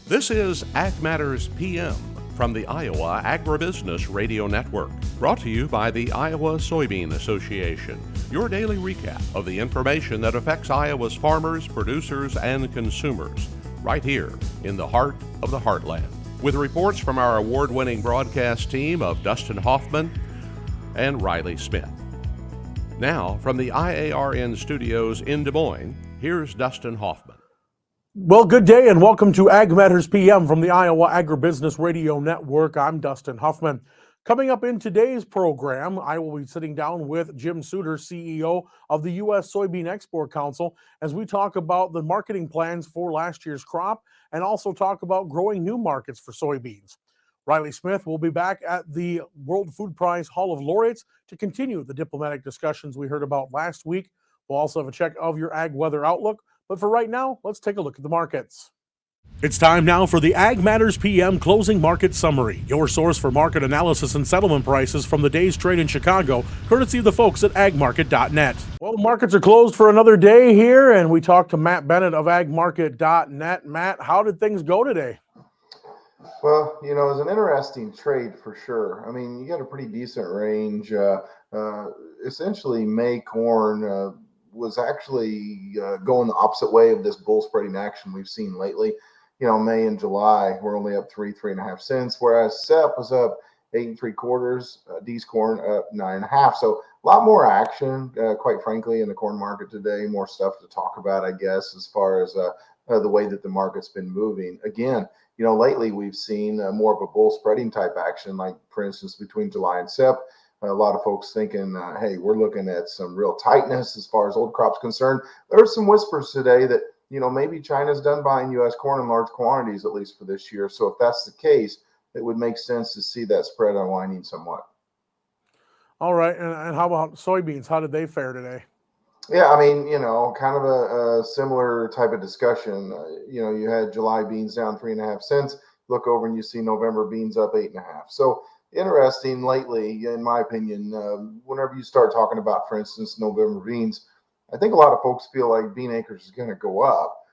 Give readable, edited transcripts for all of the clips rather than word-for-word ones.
This is Ag Matters PM from the Iowa Agribusiness Radio Network, brought to you by the Iowa Soybean Association, your daily recap of the information that affects Iowa's farmers, producers, and consumers, right here in the heart of the heartland. With reports from our award-winning broadcast team of Dustin Hoffman and Riley Smith. Now, from the IARN studios in Des Moines, here's Dustin Hoffman. Well, good day and welcome to Ag Matters PM from the Iowa Agribusiness Radio Network. I'm Dustin Hoffman. Coming up in today's program, I will be sitting down with Jim Sutters, CEO of the U.S. Soybean Export Council, as we talk about the marketing plans for last year's crop and also talk about growing new markets for soybeans. Riley Smith will be back at the World Food Prize Hall of Laureates to continue the diplomatic discussions we heard about last week. We'll also have a check of your ag weather outlook. But for right now, let's take a look at the markets. It's time now for the Ag Matters PM Closing Market Summary, your source for market analysis and settlement prices from the day's trade in Chicago, courtesy of the folks at agmarket.net. Well, markets are closed for another day here, and we talked to Matt Bennett of agmarket.net. Matt, how did things go today? Well, it was an interesting trade for sure. I mean, you got a pretty decent range. Essentially, May corn was actually going the opposite way of this bull spreading action we've seen lately. May and July we're only up 3.5 cents, whereas SEP was up 8 3/4. D's corn up 9.5. So a lot more action, quite frankly, in the corn market today. More stuff to talk about, I guess, as far as the way that the market's been moving. Again, lately we've seen more of a bull spreading type action, like for instance between July and SEP. A lot of folks thinking, hey, we're looking at some real tightness as far as old crops concerned. There are some whispers today that, maybe China's done buying U.S. corn in large quantities, at least for this year. So if that's the case, it would make sense to see that spread unwinding somewhat. All right. And how about soybeans? How did they fare today? Yeah, I mean, kind of a similar type of discussion. You had July beans down 3.5 cents. Look over and you see November beans up 8.5. So interesting lately, in my opinion, whenever you start talking about, for instance, November beans, I think a lot of folks feel like bean acres is going to go up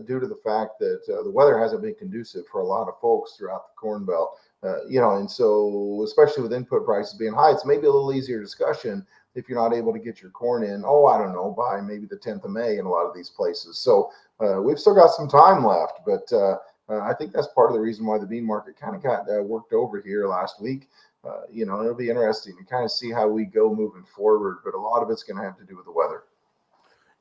due to the fact that the weather hasn't been conducive for a lot of folks throughout the Corn Belt. And so especially with input prices being high, it's maybe a little easier discussion if you're not able to get your corn in, I don't know, by maybe the 10th of May in a lot of these places. So we've still got some time left, but I think that's part of the reason why the bean market kind of got worked over here last week. It'll be interesting to kind of see how we go moving forward, but a lot of it's going to have to do with the weather.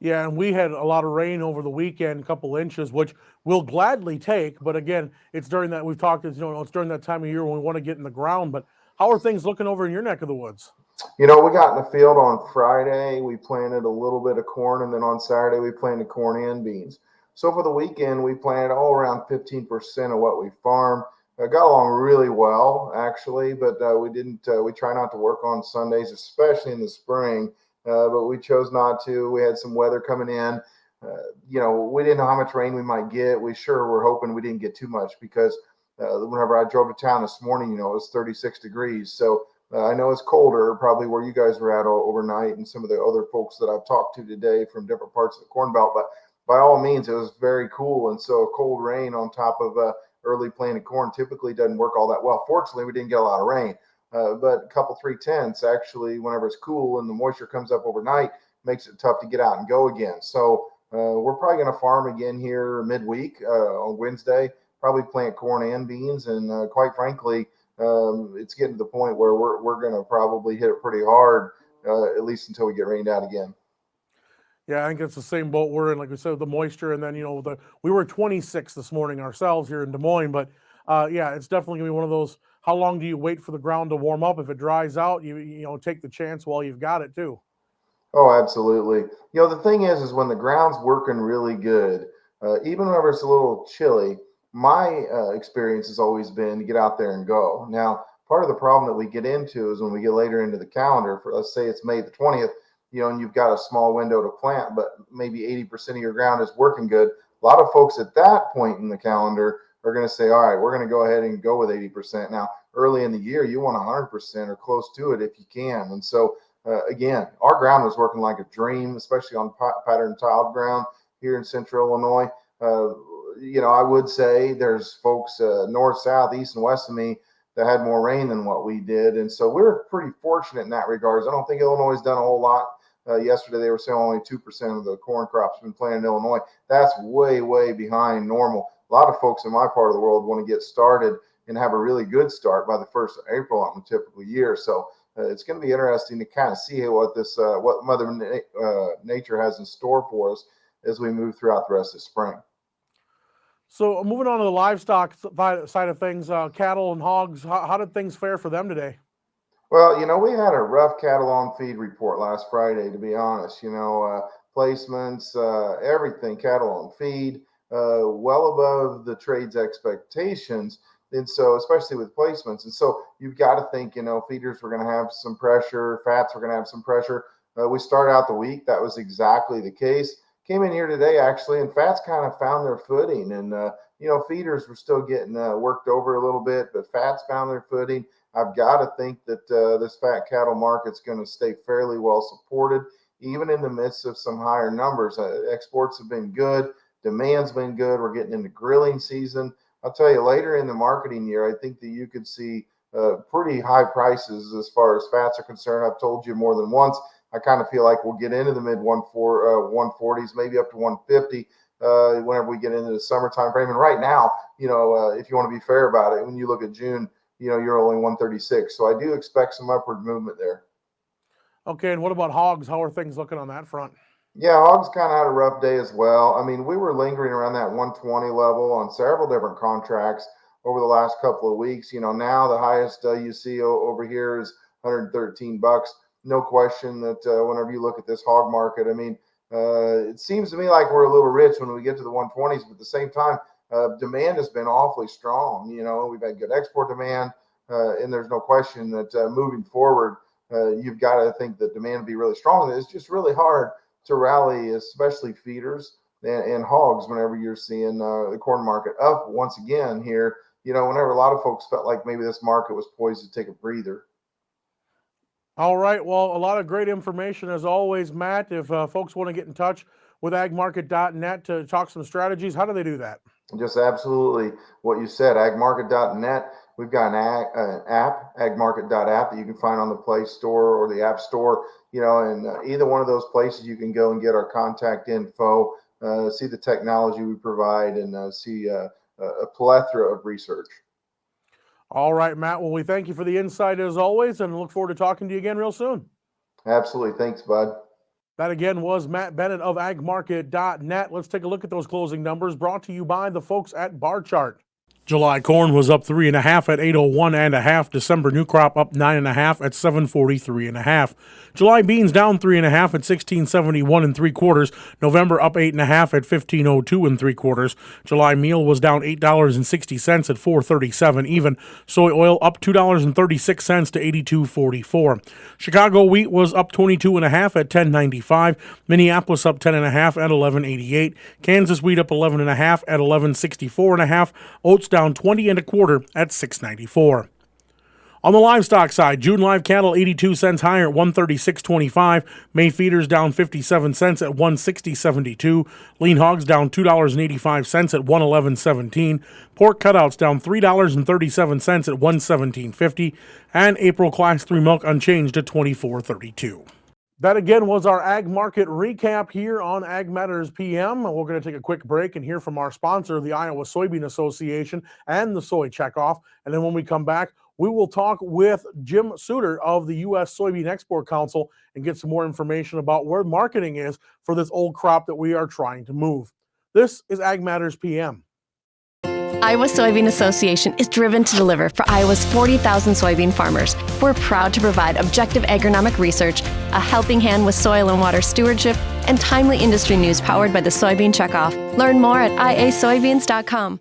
Yeah, and we had a lot of rain over the weekend, a couple inches, which we'll gladly take. But again, it's during that, we've talked, it's during that time of year when we want to get in the ground. But how are things looking over in your neck of the woods? We got in the field on Friday. We planted a little bit of corn, and then on Saturday we planted corn and beans. So for the weekend, we planted all around 15% of what we farmed. Got along really well, actually, but we try not to work on Sundays, especially in the spring, but we chose not to. We had some weather coming in. We didn't know how much rain we might get. We sure were hoping we didn't get too much because whenever I drove to town this morning, it was 36 degrees. So I know it's colder, probably where you guys were at overnight and some of the other folks that I've talked to today from different parts of the Corn Belt, but by all means, it was very cool. And so cold rain on top of early planted corn typically doesn't work all that well. Fortunately, we didn't get a lot of rain, but a couple 3/10 actually, whenever it's cool and the moisture comes up overnight, makes it tough to get out and go again. So we're probably going to farm again here midweek on Wednesday, probably plant corn and beans. And quite frankly, it's getting to the point where we're going to probably hit it pretty hard, at least until we get rained out again. Yeah, I think it's the same boat we're in, like we said, the moisture. And then, we were 26 this morning ourselves here in Des Moines. But, yeah, it's definitely going to be one of those, how long do you wait for the ground to warm up? If it dries out, you take the chance while you've got it, too. Oh, absolutely. The thing is when the ground's working really good, even whenever it's a little chilly, my experience has always been to get out there and go. Now, part of the problem that we get into is when we get later into the calendar, for let's say it's May the 20th, and you've got a small window to plant, but maybe 80% of your ground is working good. A lot of folks at that point in the calendar are going to say, all right, we're going to go ahead and go with 80%. Now, early in the year, you want 100% or close to it if you can. And so, again, our ground was working like a dream, especially on pattern tiled ground here in central Illinois. I would say there's folks north, south, east, and west of me that had more rain than what we did. And so we're pretty fortunate in that regards. I don't think Illinois has done a whole lot. Yesterday, they were saying only 2% of the corn crop's been planted in Illinois. That's way, way behind normal. A lot of folks in my part of the world want to get started and have a really good start by the 1st of April on a typical year. So it's going to be interesting to kind of see what Mother Nature has in store for us as we move throughout the rest of spring. So moving on to the livestock side of things, cattle and hogs, how did things fare for them today? Well, we had a rough cattle on feed report last Friday, to be honest. Placements, everything, cattle on feed, well above the trade's expectations. And so, especially with placements. And so you've got to think, feeders were going to have some pressure, fats were going to have some pressure. We started out the week, that was exactly the case. Came in here today, actually, and fats kind of found their footing. And, feeders were still getting worked over a little bit, but fats found their footing. I've got to think that this fat cattle market's going to stay fairly well supported, even in the midst of some higher numbers. Exports have been good. Demand's been good. We're getting into grilling season. I'll tell you, later in the marketing year, I think that you could see pretty high prices as far as fats are concerned. I've told you more than once, I kind of feel like we'll get into the mid 140s, maybe up to 150 whenever we get into the summertime frame. And right now, if you want to be fair about it, when you look at June, you're only 136. So I do expect some upward movement there. Okay, and what about hogs? How are things looking on that front? Yeah, hogs kind of had a rough day as well. I mean, we were lingering around that 120 level on several different contracts over the last couple of weeks. Now the highest you see over here is $113. No question that whenever you look at this hog market, I mean, it seems to me like we're a little rich when we get to the 120s, but at the same time, demand has been awfully strong. We've had good export demand, and there's no question that moving forward, you've got to think that demand will be really strong. It's just really hard to rally, especially feeders and hogs, whenever you're seeing the corn market up once again here. Whenever a lot of folks felt like maybe this market was poised to take a breather. All right. Well, a lot of great information as always, Matt. If folks want to get in touch with agmarket.net to talk some strategies, how do they do that? Just absolutely what you said, agmarket.net. We've got an app, agmarket.app, that you can find on the Play Store or the App Store. And either one of those places you can go and get our contact info, see the technology we provide, and see a plethora of research. All right, Matt. Well, we thank you for the insight as always, and look forward to talking to you again real soon. Absolutely. Thanks, bud. That again was Matt Bennett of agmarket.net. Let's take a look at those closing numbers brought to you by the folks at Bar Chart. July corn was up 3.5 at 801.5. December new crop up 9.5 at 743.5. July beans down 3.5 at 1671 3/4. November up 8.5 at 1502 3/4. July meal was down $8.60 at 437 even. Soy oil up $2.36 to 82.44. Chicago wheat was up 22.5 at 1095. Minneapolis up 10.5 at 1188. Kansas wheat up 11.5 at 1164.5. Oats down 20.25 at 694. On the livestock side, June live cattle 82 cents higher at 136.25. May feeders down 57 cents at 160.72. Lean hogs down $2.85 at 111.17. Pork cutouts down $3.37 at 117.50. And April Class 3 milk unchanged at 24.32. That again was our Ag Market recap here on Ag Matters PM. We're going to take a quick break and hear from our sponsor, the Iowa Soybean Association, and the Soy Checkoff. And then when we come back, we will talk with Jim Sutter of the U.S. Soybean Export Council and get some more information about where marketing is for this old crop that we are trying to move. This is Ag Matters PM. Iowa Soybean Association is driven to deliver for Iowa's 40,000 soybean farmers. We're proud to provide objective agronomic research, a helping hand with soil and water stewardship, and timely industry news powered by the Soybean Checkoff. Learn more at iasoybeans.com.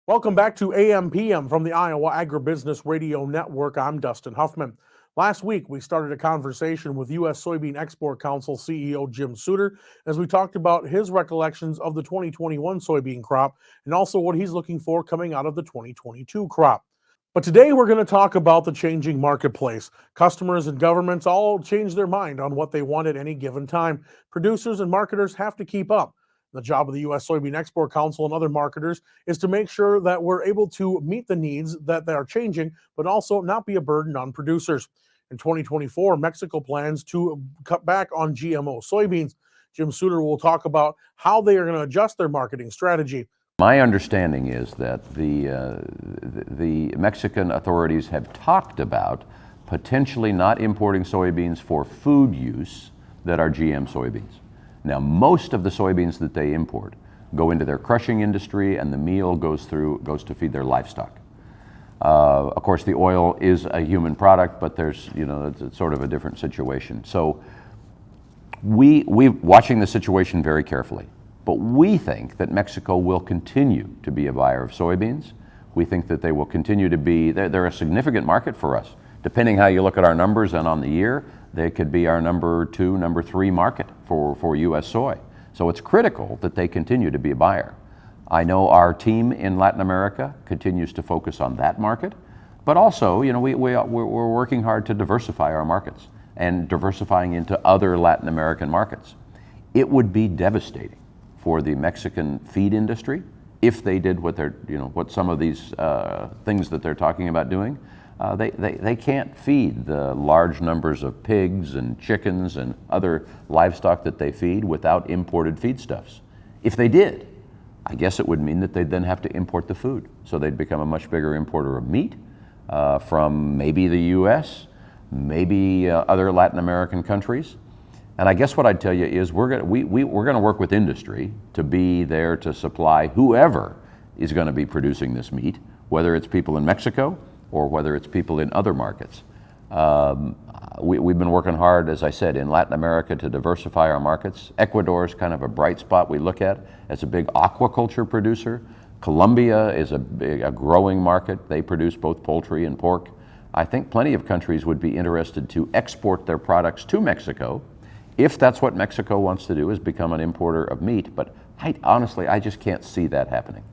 Welcome back to AM/PM from the Iowa Agribusiness Radio Network. I'm Dustin Huffman. Last week, we started a conversation with U.S. Soybean Export Council CEO Jim Sutter as we talked about his recollections of the 2021 soybean crop and also what he's looking for coming out of the 2022 crop. But today, we're going to talk about the changing marketplace. Customers and governments all change their mind on what they want at any given time. Producers and marketers have to keep up. The job of the U.S. Soybean Export Council and other marketers is to make sure that we're able to meet the needs that they are changing, but also not be a burden on producers. In 2024, Mexico plans to cut back on GMO soybeans. Jim Sutter will talk about how they are going to adjust their marketing strategy. My understanding is that the Mexican authorities have talked about potentially not importing soybeans for food use that are GM soybeans. Now, most of the soybeans that they import go into their crushing industry, and the meal goes to feed their livestock. Of course, the oil is a human product, but there's, it's sort of a different situation. So we're watching the situation very carefully, but we think that Mexico will continue to be a buyer of soybeans. We think that they will continue to be, they're a significant market for us. Depending how you look at our numbers and on the year, they could be our number 2, number 3 market for U.S. soy. So it's critical that they continue to be a buyer. I know our team in Latin America continues to focus on that market, but also, we're working hard to diversify our markets and diversifying into other Latin American markets. It would be devastating for the Mexican feed industry if they did what some of these things that they're talking about doing. They can't feed the large numbers of pigs and chickens and other livestock that they feed without imported feedstuffs. If they did, I guess it would mean that they'd then have to import the food. So they'd become a much bigger importer of meat from maybe the U.S., maybe other Latin American countries. And I guess what I'd tell you is we're going to work with industry to be there to supply whoever is going to be producing this meat, whether it's people in Mexico or whether it's people in other markets. We've been working hard, as I said, in Latin America to diversify our markets. Ecuador is kind of a bright spot we look at as a big aquaculture producer. Colombia is a growing market. They produce both poultry and pork. I think plenty of countries would be interested to export their products to Mexico if that's what Mexico wants to do, is become an importer of meat. But honestly, I just can't see that happening.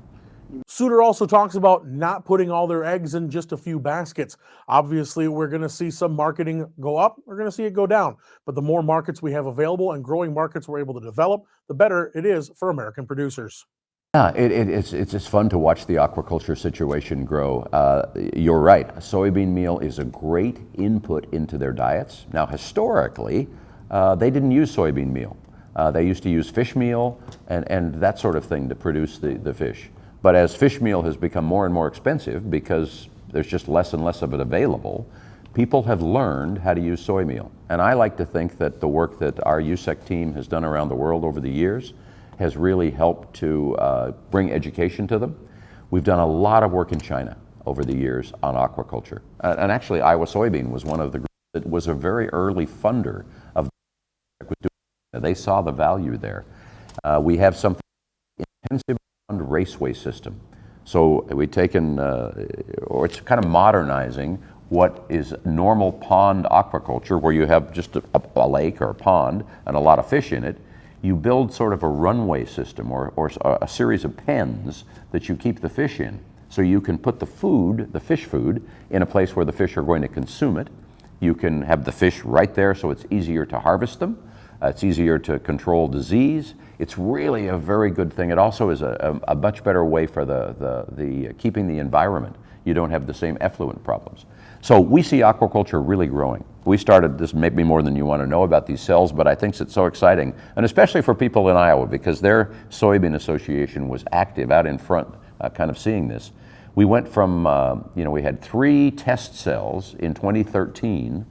Sutter also talks about not putting all their eggs in just a few baskets. Obviously, we're going to see some marketing go up, we're going to see it go down. But the more markets we have available and growing markets we're able to develop, the better it is for American producers. Yeah, it's just fun to watch the aquaculture situation grow. You're right, soybean meal is a great input into their diets. Now, historically, they didn't use soybean meal. They used to use fish meal and that sort of thing to produce the fish. But as fish meal has become more and more expensive because there's just less and less of it available, people have learned how to use soy meal. And I like to think that the work that our USEC team has done around the world over the years has really helped to bring education to them. We've done a lot of work in China over the years on aquaculture. And actually, Iowa Soybean was one of the groups that was a very early funder of the. They saw the value there. We have something intensive raceway system. So we've taken, or it's kind of modernizing what is normal pond aquaculture, where you have just a lake or a pond and a lot of fish in it. You build sort of a runway system or a series of pens that you keep the fish in. So you can put the food, the fish food, in a place where the fish are going to consume it. You can have the fish right there so it's easier to harvest them. It's easier to control disease. It's really a very good thing. It also is a much better way for the keeping the environment. You don't have the same effluent problems. So we see aquaculture really growing. We started this maybe more than you want to know about these cells, but I think it's so exciting, and especially for people in Iowa, because their soybean association was active out in front, kind of seeing this. We went from, we had 3 test cells in 2013,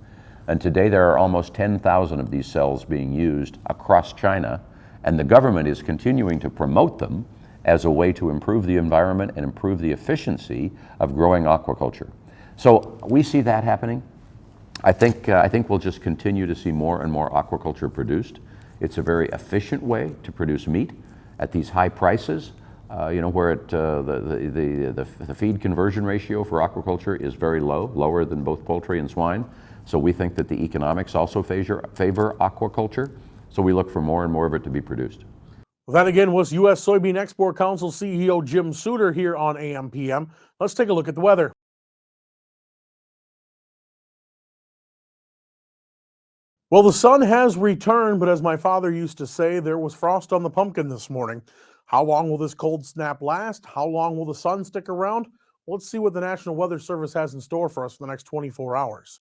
and today there are almost 10,000 of these cells being used across China, and the government is continuing to promote them as a way to improve the environment and improve the efficiency of growing aquaculture. So we see that happening. I think we'll just continue to see more and more aquaculture produced. It's a very efficient way to produce meat at these high prices. Where the feed conversion ratio for aquaculture is very low, lower than both poultry and swine. So we think that the economics also favor aquaculture. So we look for more and more of it to be produced. Well, that again was U.S. Soybean Export Council CEO Jim Sutter here on AM/PM. Let's take a look at the weather. Well, the sun has returned, but as my father used to say, there was frost on the pumpkin this morning. How long will this cold snap last? How long will the sun stick around? Well, let's see what the National Weather Service has in store for us for the next 24 hours.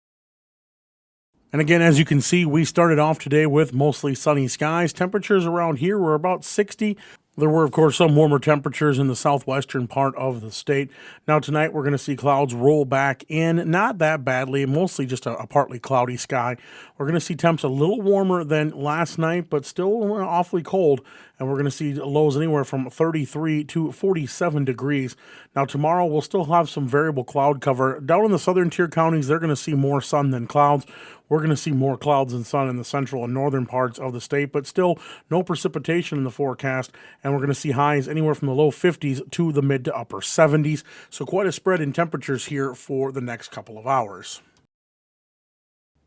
And again, as you can see, we started off today with mostly sunny skies. Temperatures around here were about 60. There were, of course, some warmer temperatures in the southwestern part of the state. Now, tonight, we're going to see clouds roll back in. Not that badly, mostly just a partly cloudy sky. We're going to see temps a little warmer than last night, but still awfully cold. And we're going to see lows anywhere from 33 to 47 degrees. Now, tomorrow, we'll still have some variable cloud cover. Down in the southern tier counties, they're going to see more sun than clouds. We're going to see more clouds and sun in the central and northern parts of the state, but still no precipitation in the forecast. And we're going to see highs anywhere from the low 50s to the mid to upper 70s. So quite a spread in temperatures here for the next couple of hours.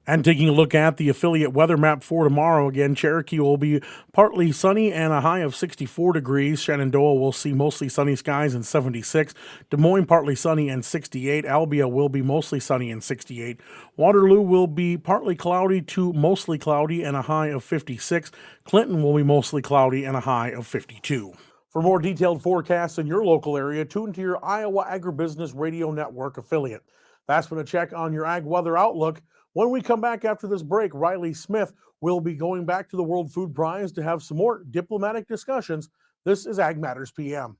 And taking a look at the affiliate weather map for tomorrow, again, Cherokee will be partly sunny and a high of 64 degrees. Shenandoah will see mostly sunny skies and 76. Des Moines, partly sunny and 68. Albia will be mostly sunny and 68. Waterloo will be partly cloudy to mostly cloudy and a high of 56. Clinton will be mostly cloudy and a high of 52. For more detailed forecasts in your local area, tune to your Iowa Agribusiness Radio Network affiliate. That's been a check on your ag weather outlook. When we come back after this break, Riley Smith will be going back to the World Food Prize to have some more diplomatic discussions. This is Ag Matters PM.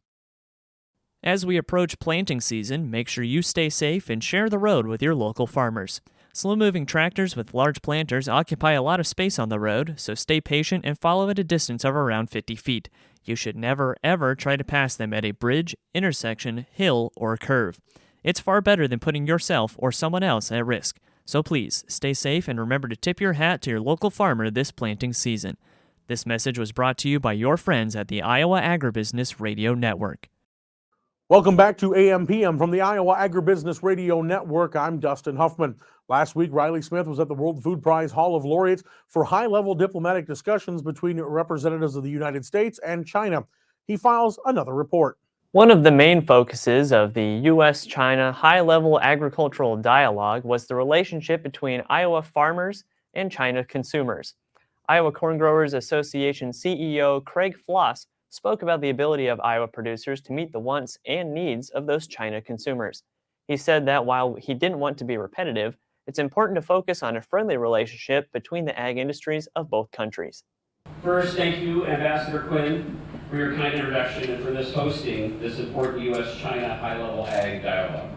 As we approach planting season, make sure you stay safe and share the road with your local farmers. Slow-moving tractors with large planters occupy a lot of space on the road, so stay patient and follow at a distance of around 50 feet. You should never, ever try to pass them at a bridge, intersection, hill, or curve. It's far better than putting yourself or someone else at risk. So please, stay safe and remember to tip your hat to your local farmer this planting season. This message was brought to you by your friends at the Iowa Agribusiness Radio Network. Welcome back to AM/PM from the Iowa Agribusiness Radio Network. I'm Dustin Huffman. Last week, Riley Smith was at the World Food Prize Hall of Laureates for high-level diplomatic discussions between representatives of the United States and China. He files another report. One of the main focuses of the U.S.-China high-level agricultural dialogue was the relationship between Iowa farmers and China consumers. Iowa Corn Growers Association CEO Craig Floss spoke about the ability of Iowa producers to meet the wants and needs of those China consumers. He said that while he didn't want to be repetitive, it's important to focus on a friendly relationship between the ag industries of both countries. First, thank you, Ambassador Quinn, for your kind introduction and for this hosting this important U.S.-China high-level ag dialogue.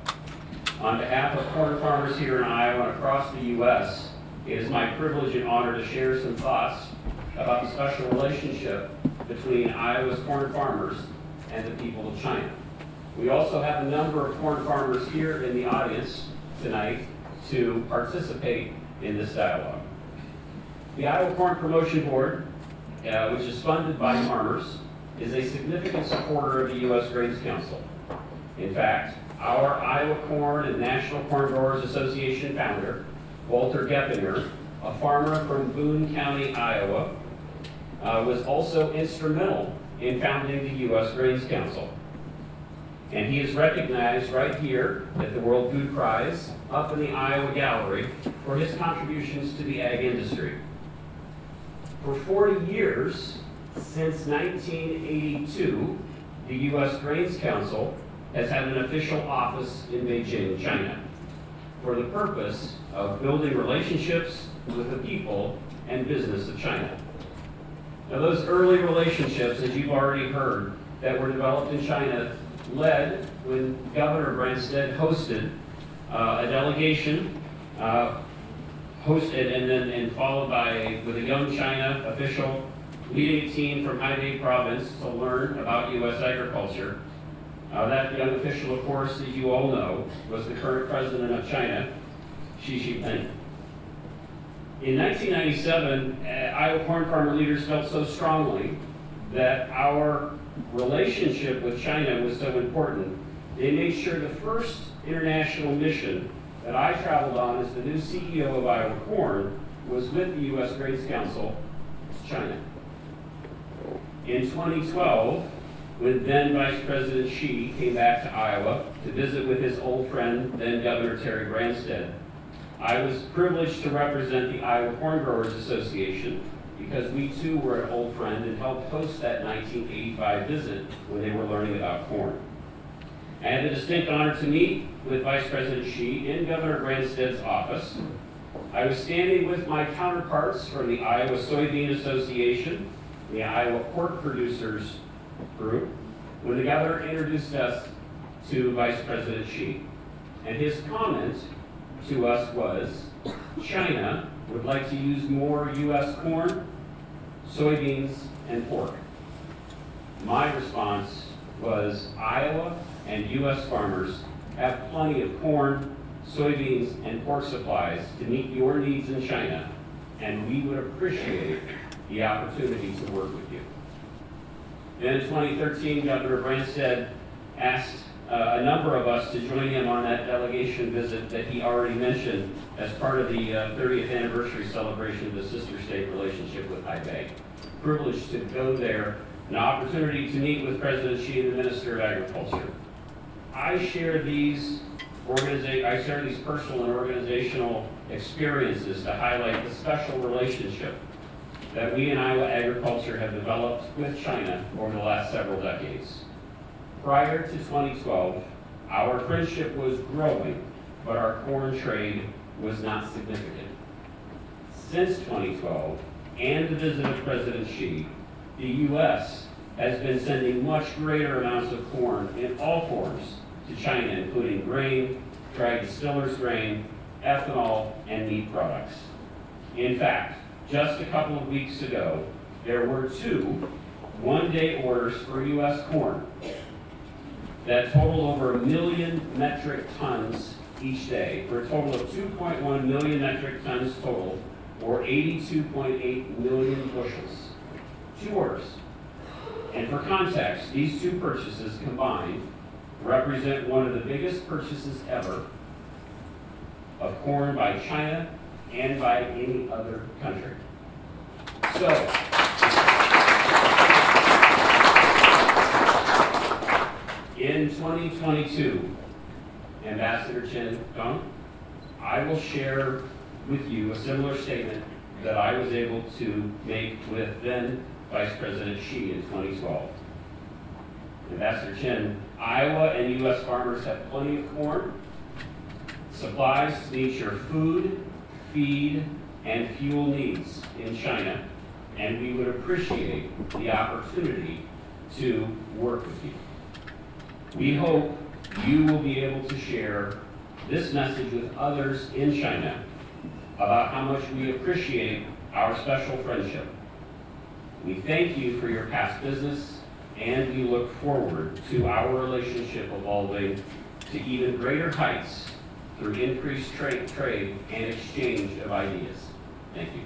On behalf of corn farmers here in Iowa and across the U.S., it is my privilege and honor to share some thoughts about the special relationship between Iowa's corn farmers and the people of China. We also have a number of corn farmers here in the audience tonight to participate in this dialogue. The Iowa Corn Promotion Board, which is funded by farmers, is a significant supporter of the U.S. Grains Council. In fact, our Iowa Corn and National Corn Growers Association founder, Walter Geppinger, a farmer from Boone County, Iowa, was also instrumental in founding the U.S. Grains Council. And he is recognized right here at the World Food Prize up in the Iowa Gallery for his contributions to the ag industry. For 40 years, since 1982, the U.S. Grains Council has had an official office in Beijing, China, for the purpose of building relationships with the people and business of China. Now, those early relationships, as you've already heard, that were developed in China led when Governor Branstad hosted a delegation, hosted and followed by with a young China official leading a team from Hebei province to learn about U.S. agriculture. That young official, of course, as you all know, was the current president of China, Xi Jinping. In 1997, Iowa corn farmer leaders felt so strongly that our relationship with China was so important, they made sure the first international mission that I traveled on as the new CEO of Iowa Corn was with the U.S. Grains Council to China. In 2012, when then Vice President Xi came back to Iowa to visit with his old friend, then Governor Terry Branstad, I was privileged to represent the Iowa Corn Growers Association because we too were an old friend and helped host that 1985 visit when they were learning about corn. I had the distinct honor to meet with Vice President Xi in Governor Gransted's office. I was standing with my counterparts from the Iowa Soybean Association, the Iowa Pork Producers Group, when the governor introduced us to Vice President Xi. And his comment to us was, China would like to use more U.S. corn, soybeans, and pork. My response was, Iowa and U.S. farmers have plenty of corn, soybeans, and pork supplies to meet your needs in China, and we would appreciate the opportunity to work with you. Then in 2013, Governor Branstad asked a number of us to join him on that delegation visit that he already mentioned as part of the 30th anniversary celebration of the sister state relationship with Taipei. Privileged to go there, an opportunity to meet with President Xi and the Minister of Agriculture. I share these personal and organizational experiences to highlight the special relationship that we in Iowa agriculture have developed with China over the last several decades. Prior to 2012, our friendship was growing, but our corn trade was not significant. Since 2012, and the visit of President Xi, the U.S. has been sending much greater amounts of corn in all forms to China, including grain, dried distillers grain, ethanol, and meat products. In fact, just a couple of weeks ago, there were 2 one-day orders for U.S. corn that total over 1 million metric tons each day, for a total of 2.1 million metric tons total, or 82.8 million bushels. 2 orders. And for context, these 2 purchases combined represent one of the biggest purchases ever of corn by China and by any other country. So, in 2022, Ambassador Chen Gong, I will share with you a similar statement that I was able to make with then Vice President Xi in 2012. Ambassador Chen, Iowa and U.S. farmers have plenty of corn, supplies to meet your food, feed, and fuel needs in China, and we would appreciate the opportunity to work with you. We hope you will be able to share this message with others in China about how much we appreciate our special friendship. We thank you for your past business, and we look forward to our relationship evolving to even greater heights through increased trade and exchange of ideas. Thank you.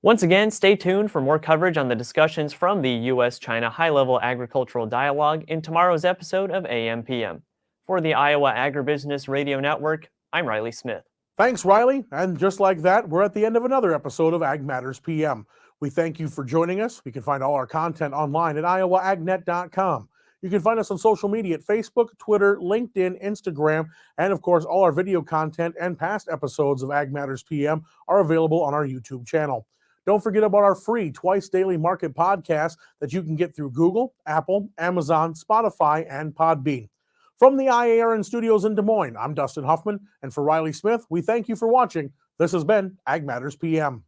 Once again, stay tuned for more coverage on the discussions from the U.S.-China High-Level Agricultural Dialogue in tomorrow's episode of AM/PM. For the Iowa Agribusiness Radio Network, I'm Riley Smith. Thanks, Riley. And just like that, we're at the end of another episode of Ag Matters PM. We thank you for joining us. You can find all our content online at iowaagnet.com. You can find us on social media at Facebook, Twitter, LinkedIn, Instagram, and of course, all our video content and past episodes of Ag Matters PM are available on our YouTube channel. Don't forget about our free twice daily market podcast that you can get through Google, Apple, Amazon, Spotify, and Podbean. From the IARN studios in Des Moines, I'm Dustin Huffman, and for Riley Smith, we thank you for watching. This has been Ag Matters PM.